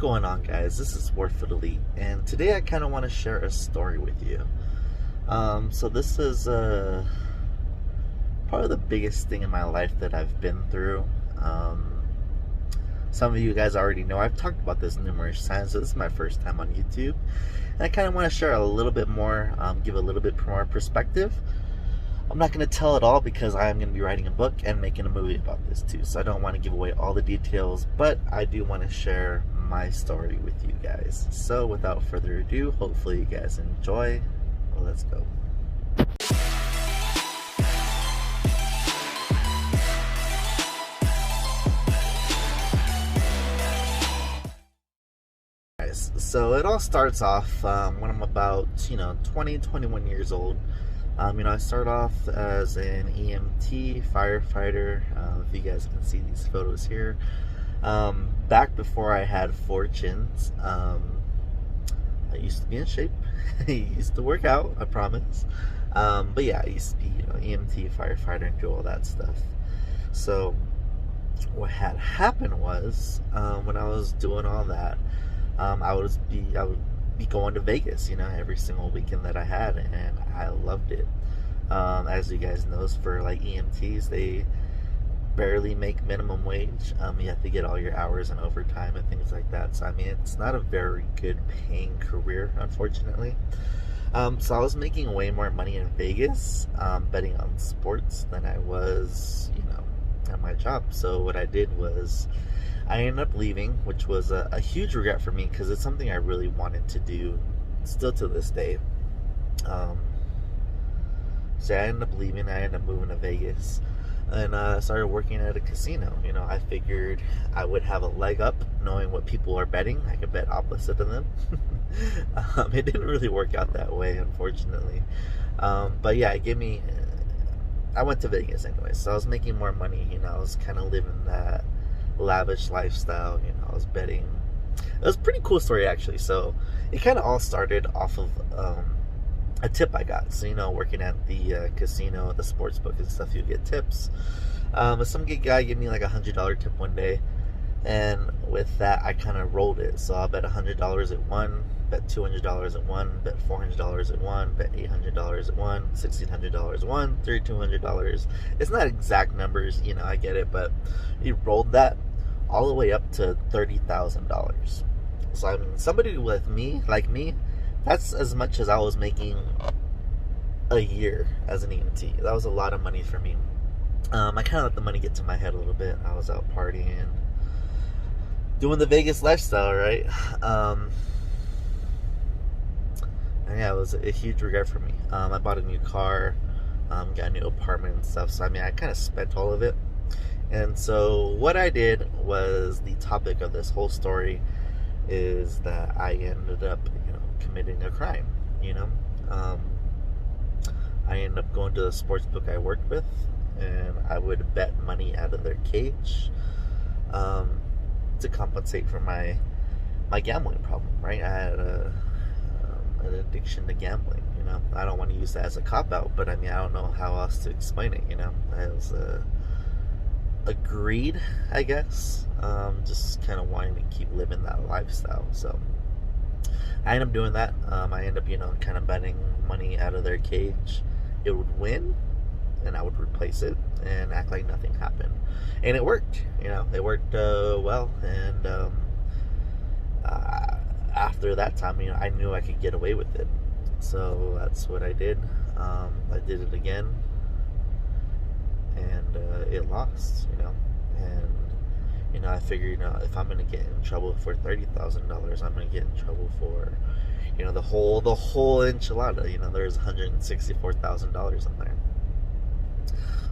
going on, guys? This is Warford Elite, and today I kind of want to share a story with you. So this is probably the biggest thing in my life that I've been through. Some of you guys already know I've talked about this numerous times, so this is my first time on YouTube, and I kind of want to share a little bit more, give a little bit more perspective. I'm not going to tell it all because I am going to be writing a book and making a movie about this too, so I don't want to give away all the details, but I do want to share my story with you guys. So without further ado, hopefully you guys enjoy. Well, let's go. So it all starts off when I'm about 20, 21 years old. I start off as an EMT firefighter. If you guys can see these photos here, back before I had fortunes, I used to be in shape. I used to work out, I promise. But yeah, I used to be EMT firefighter and do all that stuff. So what had happened was when I was doing all that, I would be going to Vegas, every single weekend that I had, and I loved it. As you guys know, for like EMTs, they barely make minimum wage. You have to get all your hours and overtime and things like that. So it's not a very good paying career, unfortunately. So I was making way more money in Vegas, betting on sports, than I was, at my job. So what I did was I ended up leaving, which was a huge regret for me because it's something I really wanted to do still to this day. So I ended up leaving. I ended up moving to Vegas and started working at a casino. I figured I would have a leg up knowing what people are betting. I could bet opposite of them. It didn't really work out that way, unfortunately. But yeah, I went to Vegas anyway, so I was making more money. I was kind of living that lavish lifestyle. I was betting. It was a pretty cool story, actually. So it kind of all started off of a tip I got. So working at the casino, the sports book and stuff, you get tips. Some guy gave me like $100 tip one day, and with that I kind of rolled it. So I'll bet $100 at one, bet $200 at one, bet $400 at one, bet $800 at one, $1,600 at one, $3,200. It's not exact numbers, I get it, but he rolled that all the way up to $30,000. So somebody like me, that's as much as I was making a year as an EMT. That was a lot of money for me. I kind of let the money get to my head a little bit. I was out partying, doing the Vegas lifestyle, right? And yeah, it was a huge regret for me. I bought a new car, got a new apartment and stuff. So I kind of spent all of it. And so what I did was, the topic of this whole story is that I ended up, committing a crime. I ended up going to the sports book I worked with, and I would bet money out of their cage to compensate for my gambling problem. Right? I had an addiction to gambling. I don't want to use that as a cop out, but I don't know how else to explain it. I was a greed, I guess. Just kind of wanting to keep living that lifestyle. So I ended up doing that. I ended up, kind of betting money out of their cage. It would win, and I would replace it and act like nothing happened. And it worked. It worked well. And after that time, I knew I could get away with it. So that's what I did. I did it again, and it lost. And I figured, if I'm gonna get in trouble for $30,000, I'm gonna get in trouble for, the whole enchilada. There's $164,000 in there.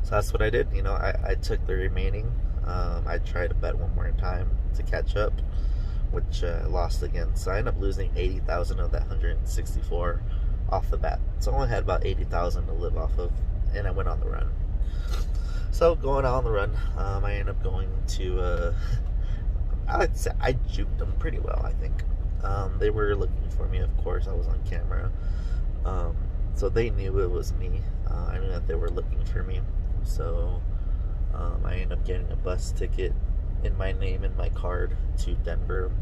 So that's what I did. I took the remaining. I tried to bet one more time to catch up, which I lost again. So I ended up losing $80,000 of that $164 off the bat. So I only had about $80,000 to live off of, and I went on the run. So going on the run, I ended up going to, I'd say I juked them pretty well, I think. They were looking for me, of course. I was on camera. So they knew it was me. I knew that they were looking for me. So I ended up getting a bus ticket in my name and my card to Denver.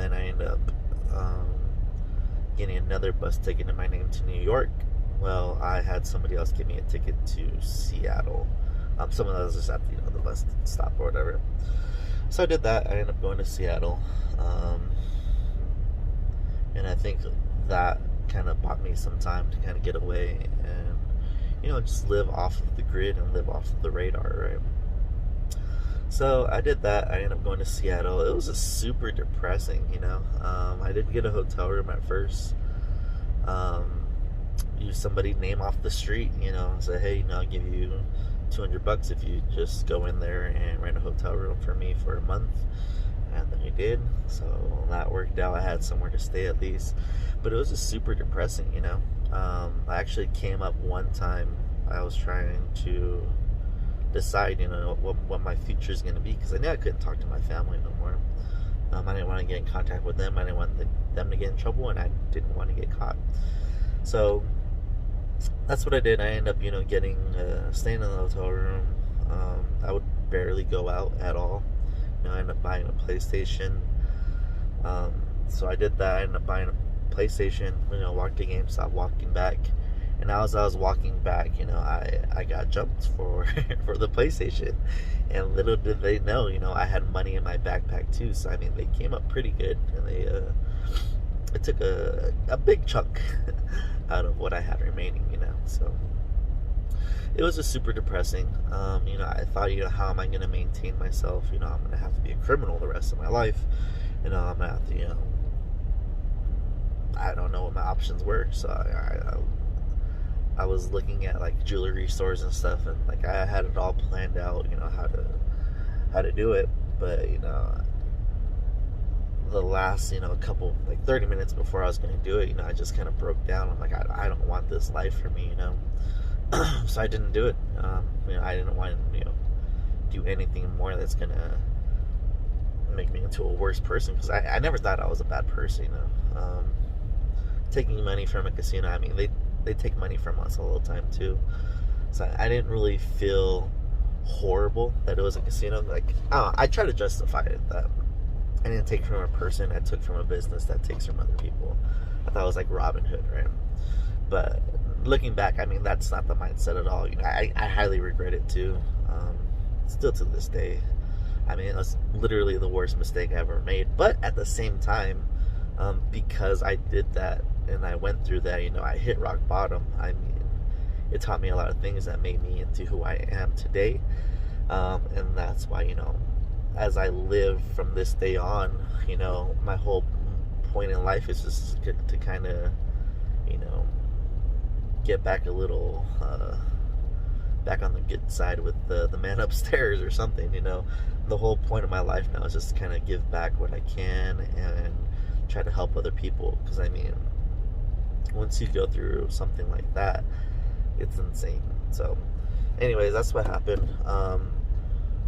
then I ended up um, getting another bus ticket in my name to New York. Well, I had somebody else give me a ticket to Seattle. Someone else was at the bus stop or whatever. So I did that. I ended up going to Seattle, and I think that kind of bought me some time to kind of get away and just live off of the grid and live off of the radar, right? So I did that. I ended up going to Seattle. It was just super depressing, I didn't get a hotel room at first. Use somebody name off the street, say, hey, I'll give you $200 if you just go in there and rent a hotel room for me for a month. And then we did, so that worked out. I had somewhere to stay at least, but it was just super depressing, I actually came up one time. I was trying to decide, what my future is going to be, because I knew I couldn't talk to my family no more. I didn't want to get in contact with them. I didn't want them to get in trouble, and I didn't want to get caught. So that's what I did. I ended up, getting staying in the hotel room. I would barely go out at all. I ended up buying a PlayStation. So I did that. I ended up buying a PlayStation. Walked to GameStop, walking back, and as I was walking back, I got jumped for for the PlayStation. And little did they know, I had money in my backpack too. So I mean, they came up pretty good, and it took a big chunk out of what I had remaining, so it was just super depressing. I thought, how am I going to maintain myself? I'm going to have to be a criminal the rest of my life. I'm going to have to, I don't know what my options were. So I was looking at like jewelry stores and stuff, and like I had it all planned out, how to do it. But, the last, couple, like 30 minutes before I was going to do it, I just kind of broke down. I'm like, I don't want this life for me, So I didn't do it. I didn't want to, do anything more that's going to make me into a worse person, because I never thought I was a bad person, Taking money from a casino, I mean, they take money from us all the time too. So I didn't really feel horrible that it was a casino. Like, I try to justify it that I didn't take from a person, I took from a business that takes from other people. I thought it was like Robin Hood, right? But looking back, I mean, that's not the mindset at all. I highly regret it too. Still to this day. I mean, it was literally the worst mistake I ever made. But at the same time, because I did that and I went through that, I hit rock bottom. I mean, it taught me a lot of things that made me into who I am today. And that's why, as I live from this day on, my whole point in life is just to kind of, get back a little, back on the good side with the man upstairs or something, The whole point of my life now is just to kind of give back what I can and try to help other people. Because, I mean, once you go through something like that, it's insane. So, anyways, that's what happened.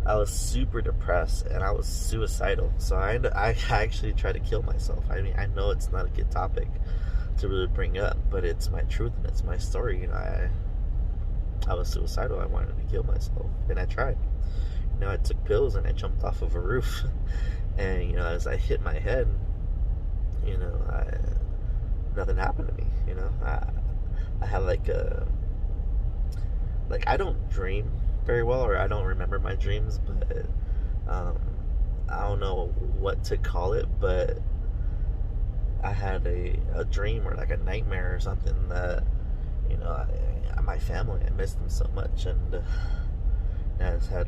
I was super depressed and I was suicidal. So I actually tried to kill myself. I mean, I know it's not a good topic to really bring up, but it's my truth and it's my story. I was suicidal. I wanted to kill myself, and I tried. I took pills and I jumped off of a roof. And as I hit my head, nothing happened to me. I had I don't dream very well, or I don't remember my dreams, but I don't know what to call it, but I had a dream or like a nightmare or something that my family, I missed them so much, and I just had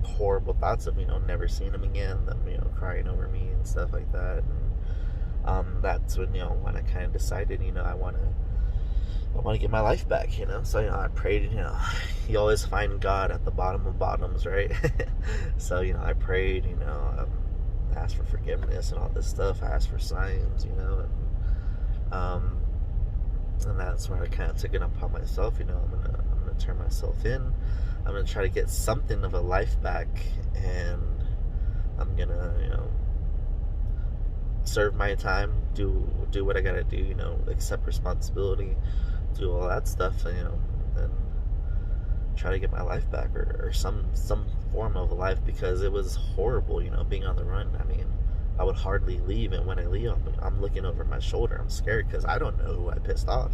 horrible thoughts of never seeing them again, them crying over me and stuff like that. And that's when when I kind of decided I want to get my life back, So I prayed. You always find God at the bottom of bottoms, right? So I prayed. I asked for forgiveness and all this stuff. I asked for signs, and that's where I kind of took it upon myself. I'm gonna turn myself in. I'm gonna try to get something of a life back, and I'm gonna serve my time, do what I gotta do, accept responsibility, do all that stuff, and try to get my life back, or some form of a life, because it was horrible, being on the run. I mean, I would hardly leave, and when I leave, I'm looking over my shoulder. I'm scared because I don't know who I pissed off.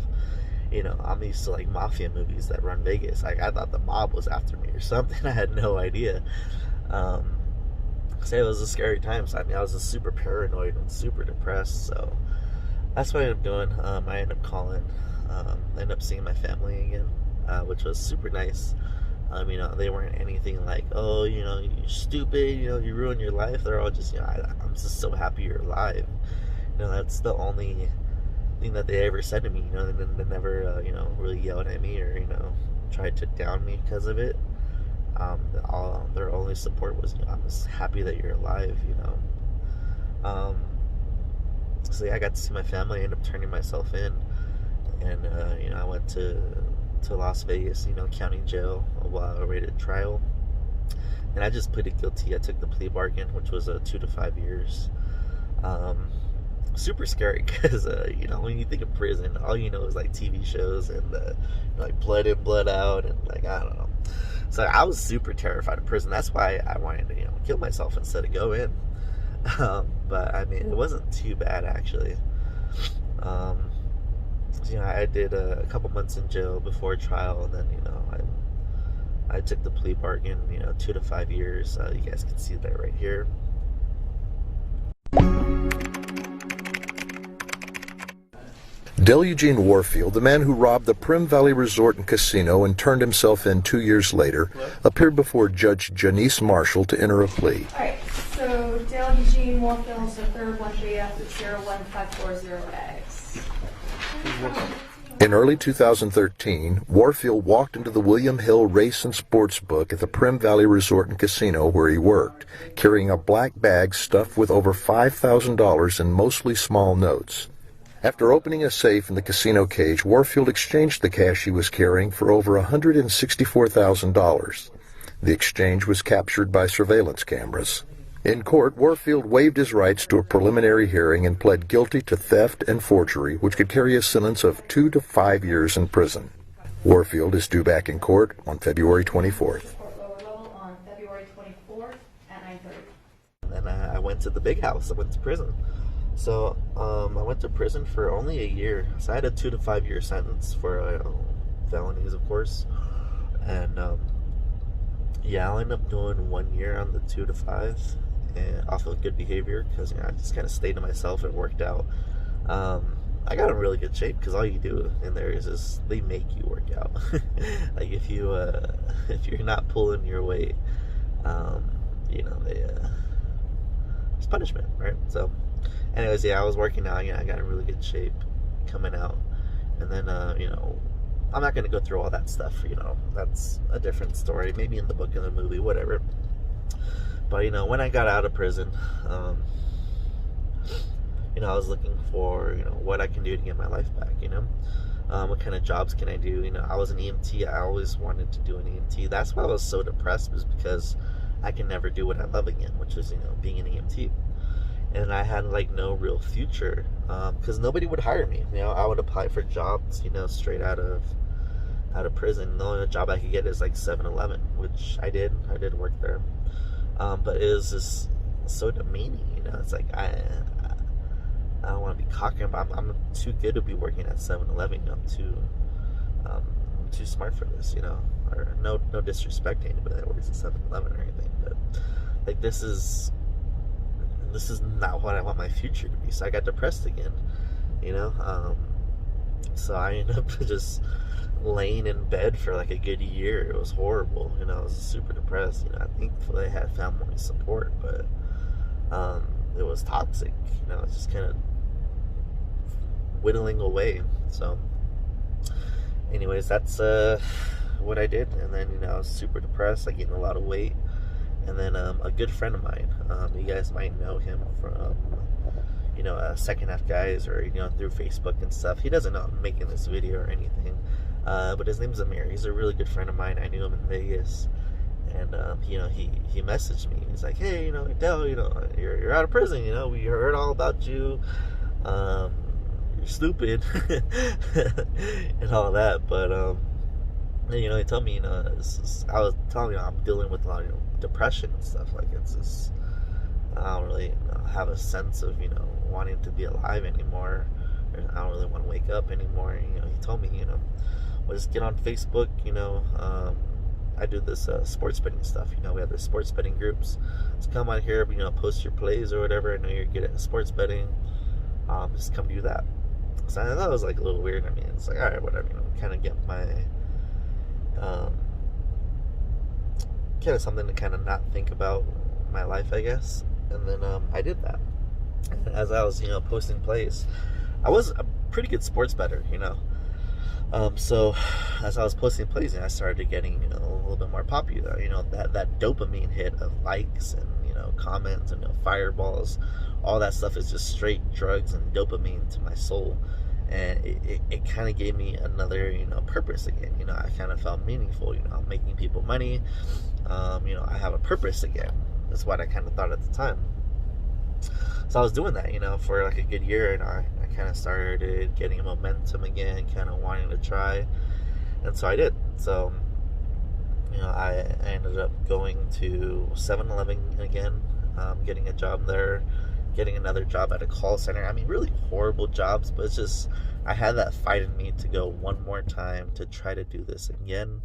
I'm used to like mafia movies that run Vegas. Like, I thought the mob was after me or something. I had no idea. So it was a scary time. So I was just super paranoid and super depressed. So that's what I ended up doing. I ended up calling. I ended up seeing my family again, which was super nice. They weren't anything like, oh, you're stupid, you ruined your life. They're all just, I'm just so happy you're alive. That's the only thing that they ever said to me. They never, really yelled at me or, tried to down me because of it. Their only support was, I'm just happy that you're alive, So yeah, I got to see my family. I ended up turning myself in, and I went to Las Vegas, county jail while I awaited trial, and I just pleaded guilty. I took the plea bargain, which was 2 to 5 years. Super scary because when you think of prison, all you know is like TV shows and like blood in, blood out, and like I don't know. So I was super terrified of prison. That's why I wanted to kill myself instead of go in. But it wasn't too bad actually. I did a couple months in jail before trial, and then I took the plea bargain, 2 to 5 years. You guys can see that right here. Del Eugene Warfield, the man who robbed the Prim Valley Resort and Casino and turned himself in 2 years later, appeared before Judge Janice Marshall to enter a plea. All right, so Del Eugene Warfield, so 3rd 138-01540X. In early 2013, Warfield walked into the William Hill Race and Sports Book at the Prim Valley Resort and Casino where he worked, carrying a black bag stuffed with over $5,000 in mostly small notes. After opening a safe in the casino cage, Warfield exchanged the cash he was carrying for over $164,000. The exchange was captured by surveillance cameras. In court, Warfield waived his rights to a preliminary hearing and pled guilty to theft and forgery, which could carry a sentence of 2 to 5 years in prison. Warfield is due back in court on February 24th. On February 24th at 9:30. And then I went to the big house. I went to prison. So I went to prison for only a year. So I had a 2 to 5 year sentence for felonies, of course. And I'll end up doing 1 year on the 2 to 5 and off of good behavior because I just kind of stayed to myself and worked out. I got in really good shape because all you do in there is just they make you work out. Like if you're not pulling your weight, it's punishment, right? So. Anyways, I was working out. I got in really good shape coming out. And then, I'm not going to go through all that stuff. That's a different story. Maybe in the book, in the movie, whatever. But, when I got out of prison, I was looking for, what I can do to get my life back, what kind of jobs can I do? I was an EMT. I always wanted to do an EMT. That's why I was so depressed, was because I can never do what I love again, which is, being an EMT. And I had no real future because nobody would hire me. I would apply for jobs, straight out of prison. The only job I could get is 7-Eleven, which I did. I did work there, but it was just so demeaning. It's like I don't want to be cocky, but I'm too good to be working at 7-Eleven. I'm too smart for this. Or no disrespect to anybody that works at 7-Eleven or anything, but this is not what I want my future to be. So I got depressed again, so I ended up just laying in bed for a good year. It was horrible. I was super depressed. Thankfully I had family support, but it was toxic. It's just kind of whittling away. So anyways, that's what I did. And then I was super depressed. I gained a lot of weight. And then a good friend of mine, you guys might know him from, Second Half Guys or, through Facebook and stuff. He doesn't know I'm making this video or anything, but his name's Amir. He's a really good friend of mine. I knew him in Vegas, and, he messaged me. He's like, hey, Del, you're out of prison, we heard all about you, you're stupid, and all that, but, he told me, I was telling you, I'm dealing with a lot of, depression and stuff. It's just, I don't really have a sense of, wanting to be alive anymore. I don't really want to wake up anymore. He told me, well, just get on Facebook, I do this sports betting stuff. We have the sports betting groups. Just come on here, post your plays or whatever. I know you're good at sports betting. Just come do that. So I thought it was like a little weird. I mean, it's like, all right, whatever. Kind of get my, kind of something to kind of not think about my life, I guess. And then I did that. And as I was, posting plays, I was a pretty good sports bettor, So as I was posting plays, I started getting, a little bit more popular. That dopamine hit of likes and, comments and fireballs. All that stuff is just straight drugs and dopamine to my soul. And it kind of gave me another, purpose again. I kind of felt meaningful. I'm making people money. I have a purpose again. That's what I kind of thought at the time. So I was doing that, for like a good year, and I kind of started getting momentum again, kind of wanting to try, and so I did. So, I ended up going to 7-Eleven again, getting a job there, getting another job at a call center. I mean, really horrible jobs, but it's just, I had that fight in me to go one more time to try to do this again,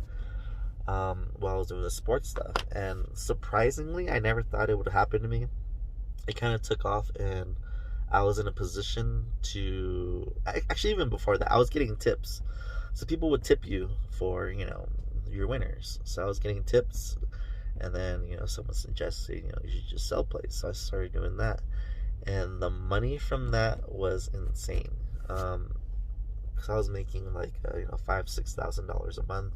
while I was doing the sports stuff. And surprisingly, I never thought it would happen to me. It kind of took off, and I was in a position to, actually even before that, I was getting tips. So people would tip you for, your winners. So I was getting tips, and then, someone suggested, you should just sell plays. So I started doing that. And the money from that was insane. Because I was making like, $5,000-$6,000 a month.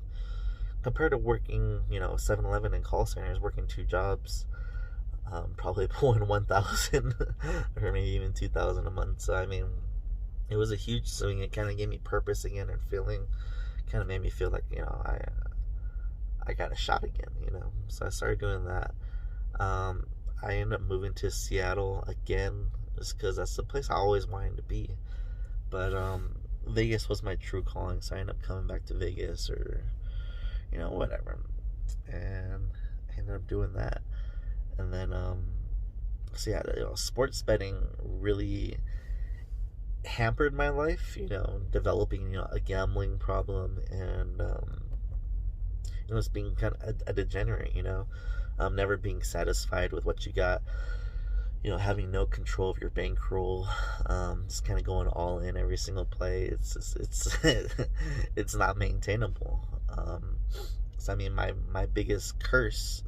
Compared to working, 7-Eleven and call centers, working 2 jobs. Probably pulling 1,000 or maybe even 2,000 a month. So I mean, it was a huge swing. It kind of gave me purpose again and feeling. Kind of made me feel like I got a shot again. So I started doing that. I ended up moving to Seattle again, just because that's the place I always wanted to be. But Vegas was my true calling, so I ended up coming back to Vegas, or whatever, and I ended up doing that. And then, so yeah, sports betting really hampered my life, developing, a gambling problem, and, just being kind of a degenerate, never being satisfied with what you got, having no control of your bankroll, just kind of going all in every single play. It's it's not maintainable. So I mean, my biggest curse,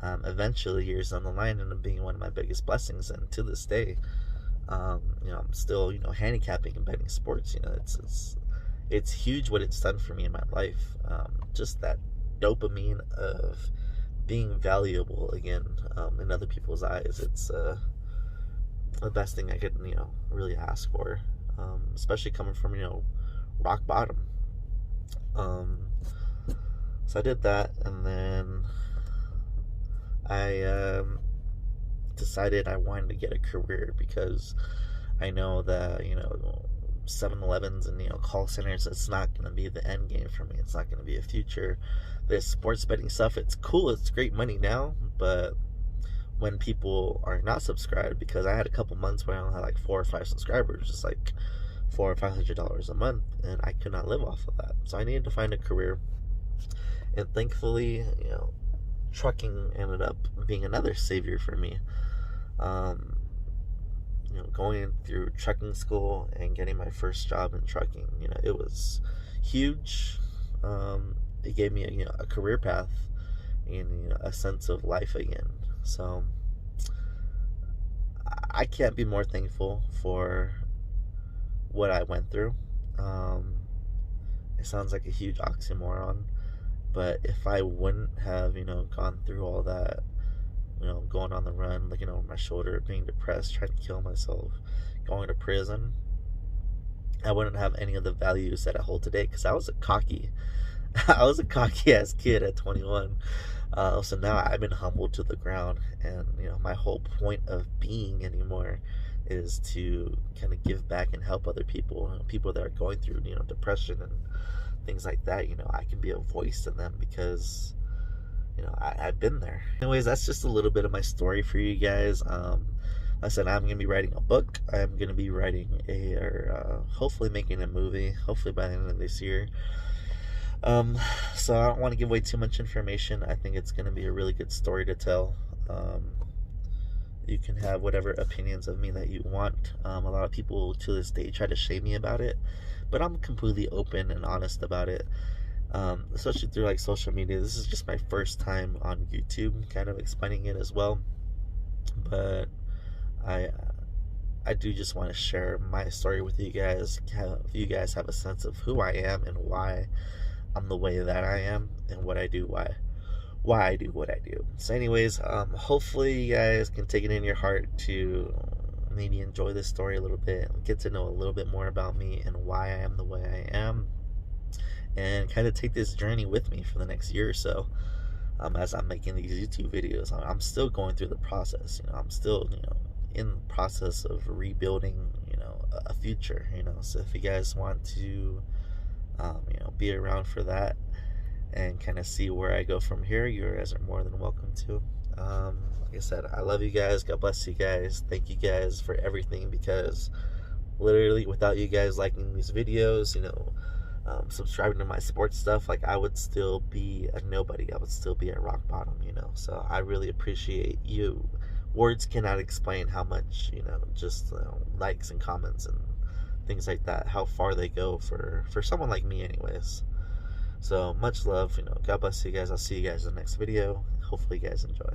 eventually years down the line, ended up being one of my biggest blessings, and to this day, I'm still, handicapping and betting sports. It's huge what it's done for me in my life. Just that dopamine of being valuable again, in other people's eyes. It's the best thing I could, really ask for, especially coming from, rock bottom. So I did that, and then I decided I wanted to get a career, because I know that 7-Elevens and call centers, it's not going to be the end game for me. It's not going to be a future. This sports betting stuff, it's cool, it's great money now, but when people are not subscribed, because I had a couple months where I only had like 4 or 5 subscribers, just like $400 or $500 a month, and I could not live off of that. So I needed to find a career, and thankfully, trucking ended up being another savior for me. Going through trucking school and getting my first job in trucking, it was huge. It gave me a career path and a sense of life again. So I can't be more thankful for what I went through. It sounds like a huge oxymoron, but if I wouldn't have gone through all that, going on the run, looking over my shoulder, being depressed, trying to kill myself, going to prison, I wouldn't have any of the values that I hold today, because I was a cocky ass kid at 21. So now I've been humbled to the ground, and my whole point of being anymore is to kind of give back and help other people, people that are going through depression and things like that. I can be a voice to them, because I've been there. Anyways, that's just a little bit of my story for you guys. I said I'm gonna be writing a book. I'm gonna be writing hopefully making a movie. Hopefully by the end of this year. So I don't want to give away too much information. I think it's gonna be a really good story to tell. You can have whatever opinions of me that you want. A lot of people to this day try to shame me about it, but I'm completely open and honest about it. Especially through like social media. This is just my first time on YouTube, kind of explaining it as well. But I do just want to share my story with you guys. You guys have a sense of who I am and why I'm the way that I am, and what I do, why I do what I do. So anyways, hopefully you guys can take it in your heart to maybe enjoy this story a little bit, get to know a little bit more about me and why I am the way I am, and kind of take this journey with me for the next year or so. As I'm making these YouTube videos, I'm still going through the process. I'm still, in the process of rebuilding, a future. So if you guys want to, be around for that and kind of see where I go from here, you guys are more than welcome to. Like I said, I love you guys. God bless you guys. Thank you guys for everything, because literally without you guys liking these videos, subscribing to my sports stuff, like, I would still be a nobody. I would still be at rock bottom, so I really appreciate you. Words cannot explain how much, just likes and comments and things like that, how far they go for someone like me anyways. So much love. God bless you guys. I'll see you guys in the next video. Hopefully you guys enjoy.